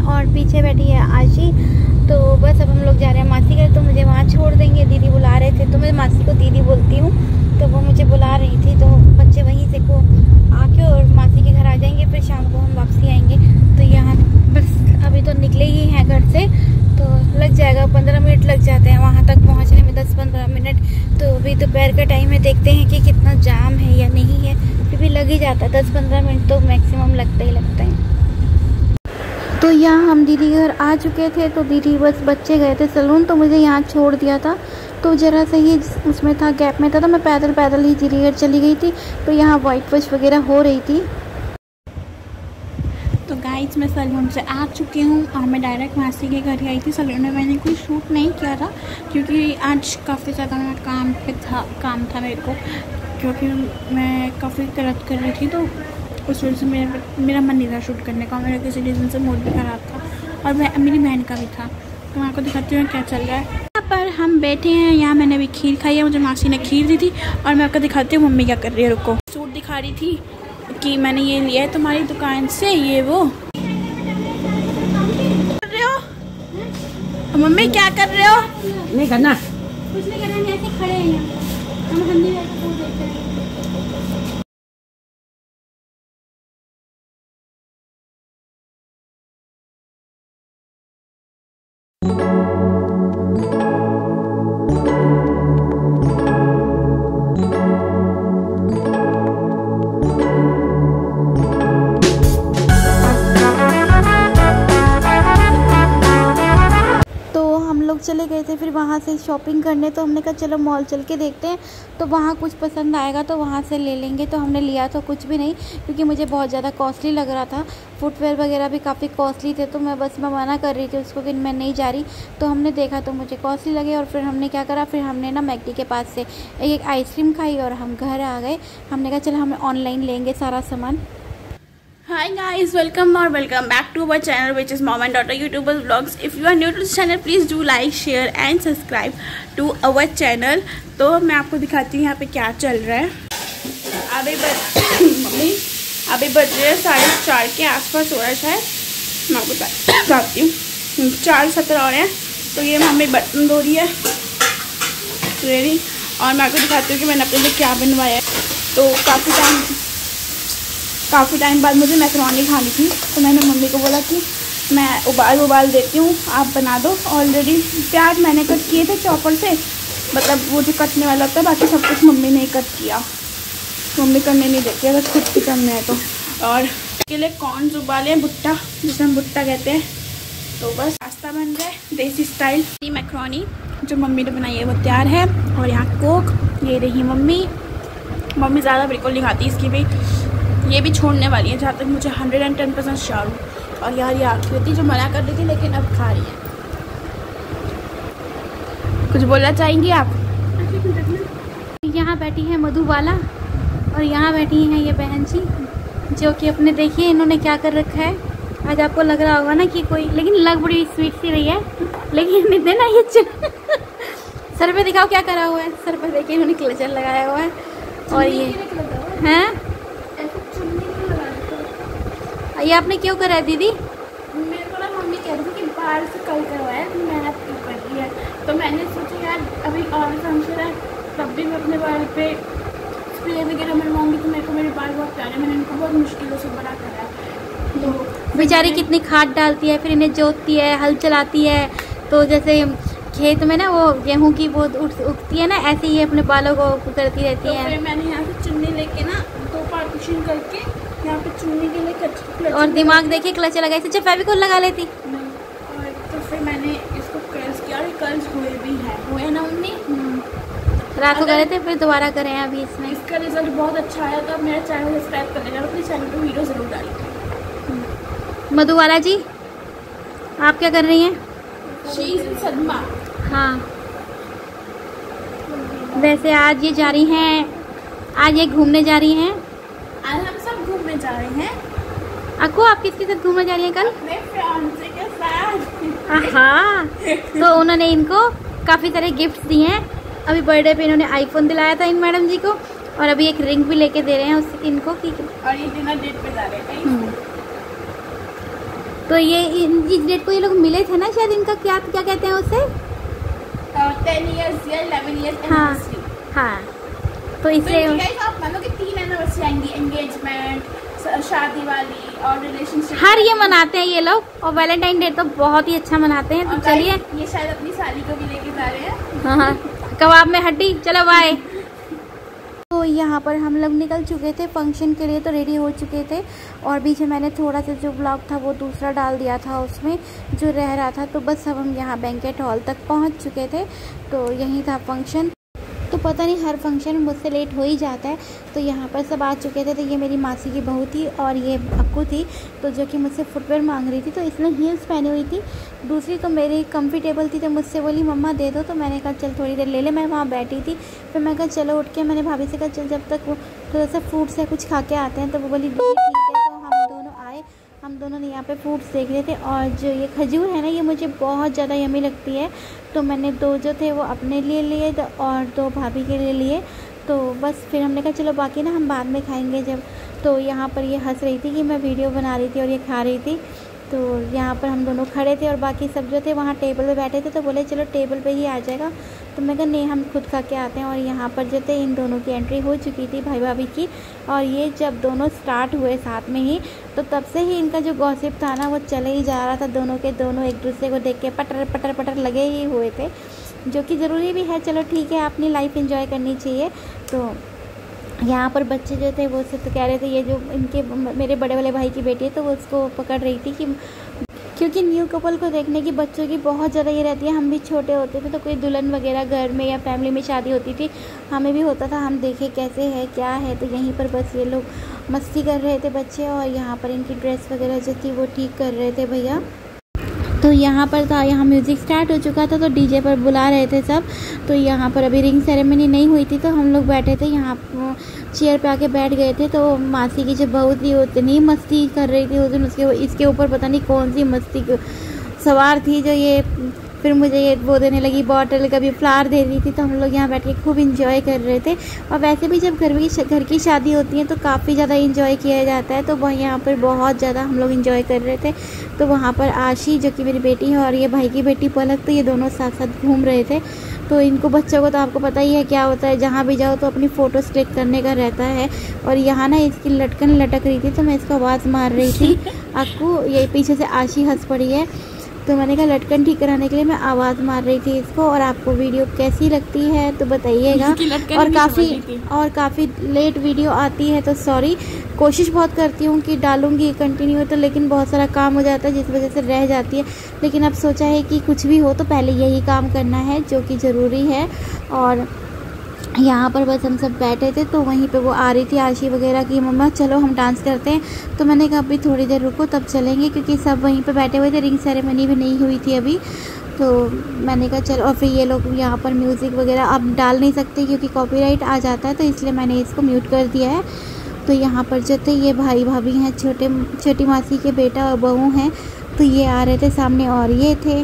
और पीछे बैठी है आशी। तो बस अब हम लोग जा रहे हैं मासी घर, तो मुझे वहाँ छोड़ देंगे। दीदी बुला रहे थे, तो मैं मासी को दीदी बोलती हूँ, तो वो मुझे बुला रही थी। तो बच्चे वहीं से को आके और मासी के घर आ जाएंगे, फिर शाम को हम वापसी आएंगे। तो यहाँ बस अभी तो निकले ही हैं घर से, तो लग जाएगा 15 मिनट लग जाते हैं वहाँ तक पहुँचने में, 10-15 मिनट। तो अभी दोपहर का टाइम है, देखते हैं कि कितना जाम है या नहीं है। फिर भी लग ही जाता है, 10-15 मिनट तो मैक्सिमम लगता ही लगता है। तो यहाँ हम दीदी घर आ चुके थे। तो दीदी बस बच्चे गए थे सैलून, तो मुझे यहाँ छोड़ दिया था। तो ज़रा सा ही उसमें था, गैप में था, तो मैं पैदल ही दीदी घर चली गई थी। तो यहाँ वाइट वॉश वगैरह हो रही थी। तो गाइस मैं सैलून से आ चुकी हूँ और मैं डायरेक्ट मासी के घर आई थी। सैलून में मैंने कोई शूट नहीं किया था, क्योंकि आज काफ़ी ज़्यादा काम था मेरे को, क्योंकि मैं काफ़ी गलत कर रही थी। तो उस वजह से मेरा मन नहीं था शूट करने का। मेरा किसी रीज़न से मूड भी ख़राब था, और मेरी बहन का भी था। तो मैं आपको दिखाती हूँ क्या चल रहा है। यहाँ पर हम बैठे हैं, यहाँ मैंने अभी खीर खाई है, मुझे मासी ने खीर दी थी। और मैं आपको दिखाती हूँ मम्मी क्या कर रही है। रुको, सूट दिखा रही थी कि मैंने ये लिया है तुम्हारी दुकान से, ये वो कर रहे हो। मम्मी क्या कर रहे हो? नहीं करना, कुछ नहीं करना, ऐसे खड़े हैं हम हिंदी में देख रहे हैं। चले गए थे फिर वहाँ से शॉपिंग करने। तो हमने कहा चलो मॉल चल के देखते हैं, तो वहाँ कुछ पसंद आएगा तो वहाँ से ले लेंगे। तो हमने लिया तो कुछ भी नहीं, क्योंकि मुझे बहुत ज़्यादा कॉस्टली लग रहा था। फुटवेयर वगैरह भी काफ़ी कॉस्टली थे। तो मैं मना कर रही थी उसको कि मैं नहीं जा रही। तो हमने देखा तो मुझे कॉस्टली लगे, और फिर हमने क्या करा, फिर हमने ना मैकडी के पास से एक आइसक्रीम खाई और हम घर आ गए। हमने कहा चलो हम ऑनलाइन लेंगे सारा सामान। Hi guys, welcome back to our channel, which is Mom and Daughter YouTubers Vlogs. If you are new to this channel, please do like, share and subscribe to our channel. तो मैं आपको दिखाती हूँ यहाँ पे क्या चल रहा है। अभी बज रहे हैं 4:30 के आसपास हो रहा है शायद। मैं आपको बताती हूँ 4:17 हो रहे हैं। तो ये मम्मी बर्तन धो रही है रेडी, और मैं आपको दिखाती हूँ कि मैंने अपने लिए क्या बनवाया है। तो काफ़ी टाइम बाद मुझे मैकरोनी खानी थी, तो मैंने मम्मी को बोला कि मैं उबाल देती हूँ, आप बना दो। ऑलरेडी प्याज मैंने कट किए थे चॉपर से, मतलब वो जो कटने वाला होता है, बाकी सब कुछ मम्मी ने ही कट किया। मम्मी करने नहीं देती अगर खुद भी करना है तो। और इसके लिए कॉर्न्स उबाले हैं, भुट्टा जिसे हम भुट्टा कहते हैं। तो बस पास्ता बन रहा है देसी स्टाइल। मैकरोनी जो मम्मी ने बनाई है वो तैयार है। और यहाँ कोक, ये रही मम्मी ज़्यादा बिल्कुल नहीं खाती, इसकी भी ये भी छोड़ने वाली है, जहाँ तक मुझे 110% श्योर हूँ। और यार ये आखिरी थी जो मना कर रही थी, लेकिन अब खा रही है। कुछ बोलना चाहेंगी आप? यहाँ बैठी है मधुबाला, और यहाँ बैठी हैं ये बहन जी, जो कि अपने देखिए इन्होंने क्या कर रखा है। आज आपको लग रहा होगा ना कि कोई, लेकिन लग बड़ी स्वीट सी रही है, लेकिन इतने ना ये सर पे दिखाओ क्या करा हुआ है। सर पे देखिए इन्होंने क्लचर लगाया हुआ है। और ये हैं, ये आपने क्यों करा है दीदी? मेरे को ना मम्मी कह रही थी कि बाहर से कल करवाया, तो मेहनत क्यों कर रही है। तो मैंने सोचा यार अभी और फंक्शन है, तब भी मैं अपने बाल पे स्प्रे वगैरह बनवाऊंगी। तो मेरे को मेरे बाल बहुत प्यारे, मैंने इनको बहुत मुश्किलों से बड़ा करा है। तो बेचारी कितनी खाद डालती है, फिर इन्हें जोतती है, हल चलाती है। तो जैसे खेत में ना वो गेहूँ की वो उगती है ना, ऐसे ही अपने बालों को करती रहती है। फिर मैंने यहाँ से चुन्नी लेके ना 2 पार्टीशन करके यहाँ पे चुन्नी के लिए क्लच, और दिमाग देखिए क्लचर लगाई से फेविकोल लगा लेती नहीं। और तो फिर मैंने इसको कर्ल्स किया, और कर्ल्स हुए ना मम्मी। रात को करे थे, फिर दोबारा करें अभी इसमें। इसका रिजल्ट बहुत अच्छा आया, तो अब मेरा चैनल सब्सक्राइब कर लेना, अपने चैनल पर वीडियो ज़रूर डालिए। मधुबाला जी आप क्या कर रही हैं? सदमा। हाँ, वैसे आज ये जा रही हैं, आज ये घूमने जा रही हैं। आज हम सब घूमने जा रहे हैं। अक्कू आप किसके साथ घूमने जा रही हैं कल? अपने फियांसे के साथ। हाँ, तो उन्होंने इनको काफ़ी सारे गिफ्ट दिए हैं। अभी बर्थडे पे इन्होंने आईफोन दिलाया था इन मैडम जी को, और अभी एक रिंग भी लेके दे रहे हैं इनको। और ये डिनर डेट पे जा रहे हैं। तो ये इस डेट को ये लोग मिले थे ना शायद, इनका क्या क्या कहते हैं उसे, 10 years या 11 years हाँ anniversary। हाँ, तो इसलिए आप मानो कि 3 एनिवर्सरी आएंगी, एंगेजमेंट, शादी वाली और रिलेशनशिप, हर ये मनाते हैं ये लोग। और वैलेंटाइन डे तो बहुत ही अच्छा मनाते हैं। तो चलिए, ये शायद अपनी साली को भी लेके जा रहे हैं। हाँ, कबाब में हड्डी। चलो बाय। तो यहाँ पर हम लोग निकल चुके थे फंक्शन के लिए, तो रेडी हो चुके थे। और बीच में मैंने थोड़ा सा जो ब्लॉग था वो दूसरा डाल दिया था, उसमें जो रह रहा था। तो बस अब हम यहाँ बैंकेट हॉल तक पहुँच चुके थे। तो यहीं था फंक्शन। तो पता नहीं हर फंक्शन में मुझसे लेट हो ही जाता है। तो यहाँ पर सब आ चुके थे। तो ये मेरी मासी की बहू थी और ये अक्कू थी, तो जो कि मुझसे फुटवेयर मांग रही थी। तो इसने हील्स पहनी हुई थी। दूसरी तो मेरी कंफर्टेबल थी, तो मुझसे बोली मम्मा दे दो। तो मैंने कहा चल थोड़ी देर ले ले, मैं वहाँ बैठी थी। फिर मैं कहा चलो उठ के, मैंने भाभी से कहा चल जब तक वो थोड़ा सा फ्रूट्स या कुछ खा के आते हैं। तो वो बोली ठीक है। तो हम दोनों आए, हम दोनों ने यहाँ पे फ्रूट्स देख रहे थे। और जो ये खजूर है ना, ये मुझे बहुत ज़्यादा यमी लगती है। तो मैंने 2 जो थे वो अपने लिए लिए और 2 भाभी के लिए लिए। तो बस फिर हमने कहा चलो बाकी ना हम बाद में खाएंगे जब। तो यहाँ पर ये हंस रही थी कि मैं वीडियो बना रही थी और ये खा रही थी। तो यहाँ पर हम दोनों खड़े थे और बाकी सब जो थे वहाँ टेबल पे बैठे थे। तो बोले चलो टेबल पे ही आ जाएगा। तो मैं कहा नहीं, हम खुद खा के आते हैं। और यहाँ पर जो थे इन दोनों की एंट्री हो चुकी थी, भाई भाभी की। और ये जब दोनों स्टार्ट हुए साथ में ही, तो तब से ही इनका जो गॉसिप था ना वो चले ही जा रहा था। दोनों के दोनों एक दूसरे को देख के पटर पटर पटर लगे ही हुए थे, जो कि ज़रूरी भी है। चलो ठीक है, अपनी लाइफ एंजॉय करनी चाहिए। तो यहाँ पर बच्चे जो थे वो सिर्फ कह रहे थे, ये जो इनके मेरे बड़े वाले भाई की बेटी है, तो वो उसको पकड़ रही थी कि क्योंकि न्यू कपल को देखने की बच्चों की बहुत ज़्यादा ये रहती है। हम भी छोटे होते थे तो कोई दुल्हन वगैरह घर में या फैमिली में शादी होती थी, हमें भी होता था हम देखे कैसे है क्या है। तो यहीं पर बस ये लोग मस्ती कर रहे थे बच्चे। और यहाँ पर इनकी ड्रेस वगैरह जो थी वो ठीक कर रहे थे भैया। तो यहाँ पर था, यहाँ म्यूज़िक स्टार्ट हो चुका था, तो डीजे पर बुला रहे थे सब। तो यहाँ पर अभी रिंग सेरेमनी नहीं हुई थी, तो हम लोग बैठे थे यहाँ चेयर पे आके बैठ गए थे। तो मासी की जो बहू थी वो इतनी मस्ती कर रही थी उस दिन, उसके इसके ऊपर पता नहीं कौन सी मस्ती सवार थी, जो ये फिर मुझे ये वो देने लगी बॉटल, कभी फ्लावर दे रही थी। तो हम लोग यहाँ बैठ के खूब इंजॉय कर रहे थे। और वैसे भी जब घर की शादी होती है तो काफ़ी ज़्यादा इंजॉय किया जाता है। तो वह यहाँ पर बहुत ज़्यादा हम लोग इंजॉय कर रहे थे। तो वहाँ पर आशी जो कि मेरी बेटी है और ये भाई की बेटी पलक, तो ये दोनों साथ साथ घूम रहे थे। तो इनको बच्चों को तो आपको पता ही है क्या होता है, जहाँ भी जाओ तो अपनी फ़ोटोज़ क्लिक करने का रहता है। और यहाँ ना इसकी लटकन लटक रही थी, तो मैं इसको आवाज़ मार रही थी आपको, ये पीछे से आशी हंस पड़ी है। तो मैंने कहा लटकन ठीक कराने के लिए मैं आवाज़ मार रही थी इसको। और आपको वीडियो कैसी लगती है तो बताइएगा। और काफ़ी लेट वीडियो आती है तो सॉरी। कोशिश बहुत करती हूँ कि डालूँगी कंटिन्यू, तो लेकिन बहुत सारा काम हो जाता है जिस वजह से रह जाती है। लेकिन अब सोचा है कि कुछ भी हो तो पहले यही काम करना है जो कि ज़रूरी है। और यहाँ पर बस हम सब बैठे थे। तो वहीं पे वो आ रही थी आशी वगैरह की, मम्मा चलो हम डांस करते हैं। तो मैंने कहा अभी थोड़ी देर रुको तब चलेंगे, क्योंकि सब वहीं पे बैठे हुए थे, रिंग सेरेमनी भी नहीं हुई थी अभी। तो मैंने कहा चलो। और फिर ये लोग यहाँ पर म्यूज़िक वगैरह अब डाल नहीं सकते क्योंकि कॉपीराइट आ जाता है, तो इसलिए मैंने इसको म्यूट कर दिया है। तो यहाँ पर जो थे ये भाई भाभी हैं, छोटी मासी के बेटा और बहू हैं। तो ये आ रहे थे सामने और ये थे।